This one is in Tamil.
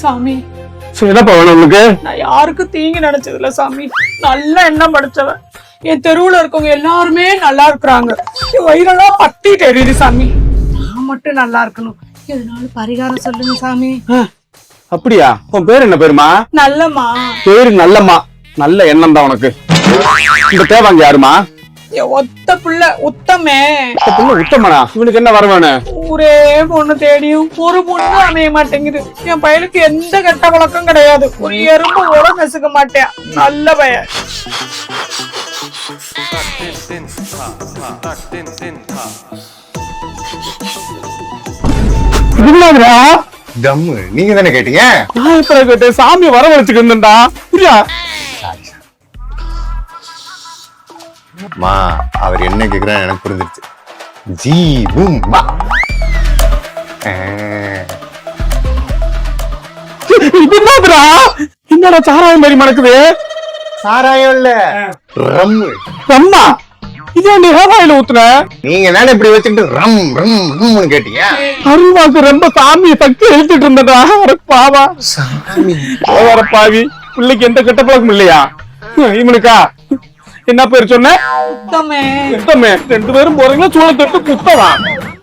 சாமி என்னப்பா வேணும் உங்களுக்கு? நான் யாருக்கும் தீங்கு நினைச்சதில்ல சாமி. நல்ல எண்ணம் படிச்சவன். என் தெருவுல இருக்கவங்க எல்லாருமே நல்லா இருக்கிறாங்க. என் வயிறெல்லாம் பத்தி தெரியுது சாமி. நான் மட்டும் நல்லா இருக்கணும். எதனால பரிகாரம் சொல்லுங்க சாமி. அப்படியா? உன் பேர் என்ன பேருமா? நல்லம்மா. பேரு நல்லம்மா. நல்ல எண்ணம் தான் உனக்கு. இந்த தேவாங்க யாருமா? என் ஒத்த புள்ள உத்தமே. உத்தமனா? இவனுக்கு என்ன வர வேணும்? ஒரே பொண்ணு தேடியும் ஒரு பொண்ணு அமைய மாட்டேங்குது. என் பையனுக்கு எந்த கெட்ட பழக்கம் கிடையாது. ஒரு எறும்பு கூட நசுக்க மாட்டேன். நல்ல பையன். தம்மு நீங்க தானே கேட்டீங்க? நான் இப்ப கேட்டேன். சாமி வர வச்சுட்டு இருந்தேன்டா. புரியா? மா அவர் என்ன கேக்குறான்னு எனக்கு புரிஞ்சிருச்சு. ஜீவும் வா. என்னடா சாராயம் மாதிரி மணக்குது? சாராயம் இல்ல, ரம்மு. அம்மா இதே நீ ஹேவாயில ஊத்துன. நீங்க தானே இப்படி வச்சுட்டு ரம் ரம் ரம்னு கேட்டீங்க. அருள்வாக்கு ரொம்ப சாமிய சக்தி எழுதிட்டு இருந்தடா. பாவா சாமி வர பாவி. பிள்ளைக்கு எந்த கெட்ட பழக்கம் இல்லையா? இவனுக்கா என்ன பேர் சொன்ன? உத்தமே. குத்தமே. 2 பேரும் போறீங்களா? சூளை தொட்டு குத்தவா?